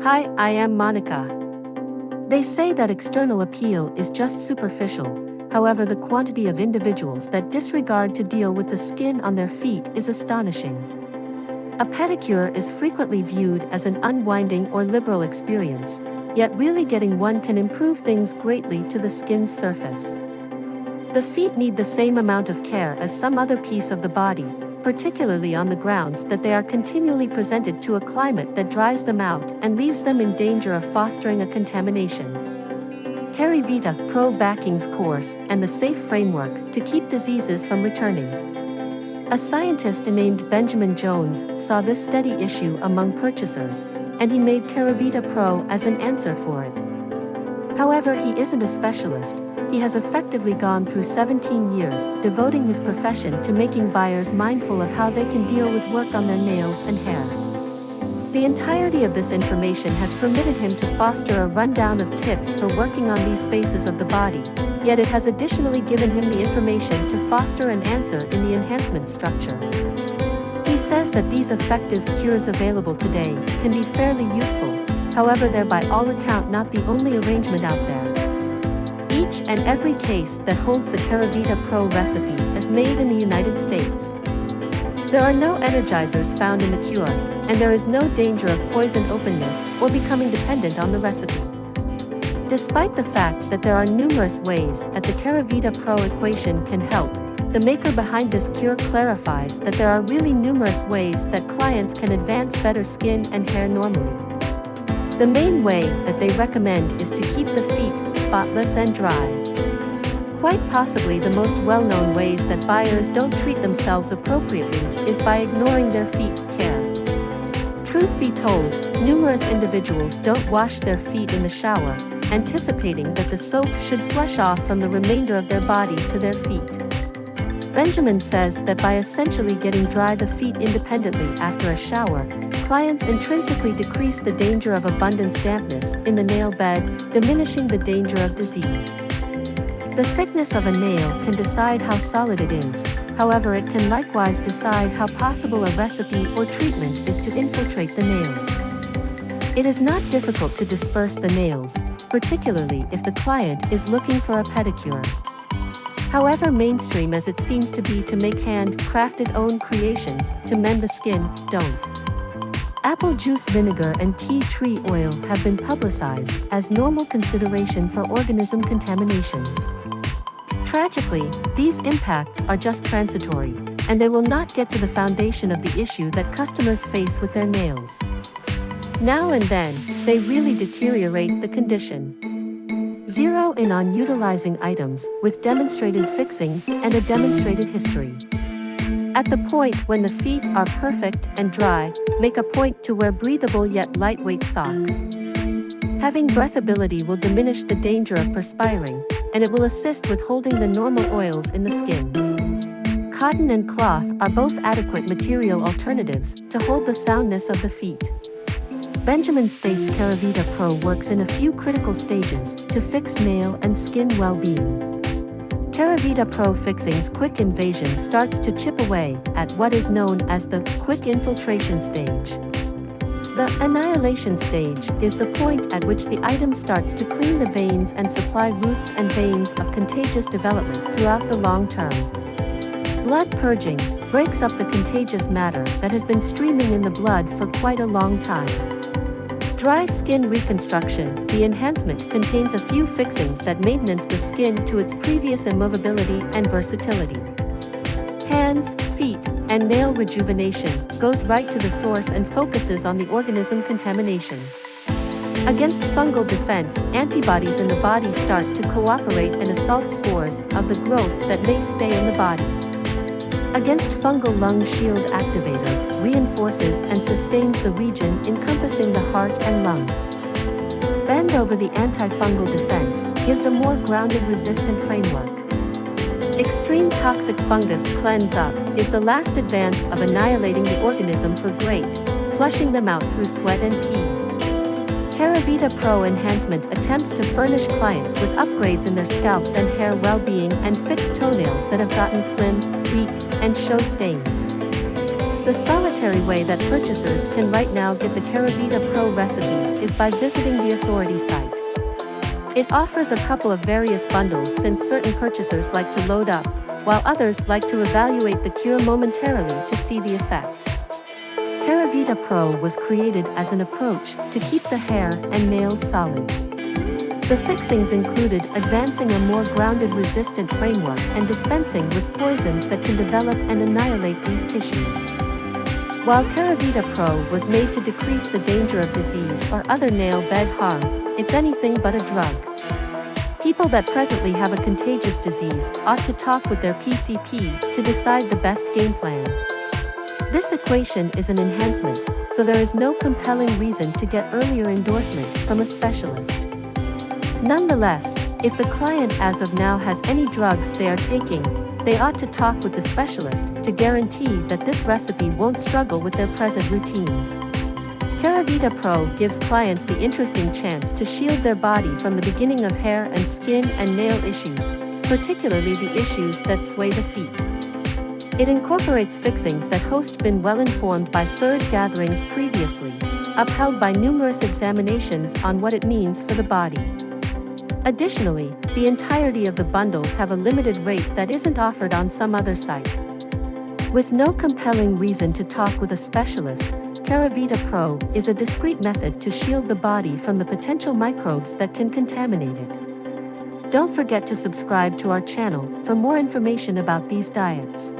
Hi, I am Monica. They say that external appeal is just superficial, however the quantity of individuals that disregard to deal with the skin on their feet is astonishing. A pedicure is frequently viewed as an unwinding or liberal experience, yet really getting one can improve things greatly to the skin's surface. The feet need the same amount of care as some other piece of the body, particularly on the grounds that they are continually presented to a climate that dries them out and leaves them in danger of fostering a contamination. Keravita Pro backing's course and the safe framework to keep diseases from returning. A scientist named Benjamin Jones saw this steady issue among purchasers, and he made Keravita Pro as an answer for it. However, he isn't a specialist. He has effectively gone through 17 years, devoting his profession to making buyers mindful of how they can deal with work on their nails and hair. The entirety of this information has permitted him to foster a rundown of tips for working on these spaces of the body, yet it has additionally given him the information to foster an answer in the enhancement structure. He says that these effective cures available today can be fairly useful, however they're by all account not the only arrangement out there. Each and every case that holds the Keravita Pro recipe is made in the United States. There are no energizers found in the cure, and there is no danger of poison openness or becoming dependent on the recipe. Despite the fact that there are numerous ways that the Keravita Pro equation can help, the maker behind this cure clarifies that there are really numerous ways that clients can advance better skin and hair normally. The main way that they recommend is to keep the feet spotless and dry. Quite possibly the most well-known ways that buyers don't treat themselves appropriately is by ignoring their feet care. Truth be told, numerous individuals don't wash their feet in the shower, anticipating that the soap should flush off from the remainder of their body to their feet. Benjamin says that by essentially getting dry the feet independently after a shower, clients intrinsically decrease the danger of abundant dampness in the nail bed, diminishing the danger of disease. The thickness of a nail can decide how solid it is, however it can likewise decide how possible a recipe or treatment is to infiltrate the nails. It is not difficult to disperse the nails, particularly if the client is looking for a pedicure. However mainstream as it seems to be to make hand-crafted own creations to mend the skin, don't. Apple juice vinegar and tea tree oil have been publicized as normal consideration for organism contaminations. Tragically, these impacts are just transitory, and they will not get to the foundation of the issue that customers face with their nails. Now and then, they really deteriorate the condition. Zero in on utilizing items with demonstrated fixings and a demonstrated history. At the point when the feet are perfect and dry, make a point to wear breathable yet lightweight socks. Having breathability will diminish the danger of perspiring, and it will assist with holding the normal oils in the skin. Cotton and cloth are both adequate material alternatives to hold the soundness of the feet. Benjamin states Keravita Pro works in a few critical stages to fix nail and skin well-being. Keravita Pro Fixing's quick invasion starts to chip away at what is known as the quick infiltration stage. The annihilation stage is the point at which the item starts to clean the veins and supply roots and veins of contagious development throughout the long term. Blood purging breaks up the contagious matter that has been streaming in the blood for quite a long time. Dry skin reconstruction, the enhancement contains a few fixings that maintenance the skin to its previous immovability and versatility. Hands, feet, and nail rejuvenation goes right to the source and focuses on the organism contamination. Against fungal defense, antibodies in the body start to cooperate and assault spores of the growth that may stay in the body. Against fungal lung shield activator, reinforces and sustains the region encompassing the heart and lungs. Bend over the antifungal defense gives a more grounded resistant framework. Extreme toxic fungus cleanse up is the last advance of annihilating the organism for great, flushing them out through sweat and pee. Keravita Pro enhancement attempts to furnish clients with upgrades in their scalps and hair well-being and fix toenails that have gotten slim, weak, and show stains. The solitary way that purchasers can right now get the Keravita Pro recipe is by visiting the authority site. It offers a couple of various bundles since certain purchasers like to load up, while others like to evaluate the cure momentarily to see the effect. Keravita Pro was created as an approach to keep the hair and nails solid. The fixings included advancing a more grounded resistant framework and dispensing with poisons that can develop and annihilate these tissues. While Keravita Pro was made to decrease the danger of disease or other nail bed harm, it's anything but a drug. People that presently have a contagious disease ought to talk with their PCP to decide the best game plan. This equation is an enhancement, so there is no compelling reason to get earlier endorsement from a specialist. Nonetheless, if the client as of now has any drugs they are taking, they ought to talk with the specialist to guarantee that this recipe won't struggle with their present routine. Keravita Pro gives clients the interesting chance to shield their body from the beginning of hair and skin and nail issues, particularly the issues that sway the feet. It incorporates fixings that host been well informed by third gatherings previously, upheld by numerous examinations on what it means for the body. Additionally, the entirety of the bundles have a limited rate that isn't offered on some other site. With no compelling reason to talk with a specialist, Keravita Pro is a discreet method to shield the body from the potential microbes that can contaminate it. Don't forget to subscribe to our channel for more information about these diets.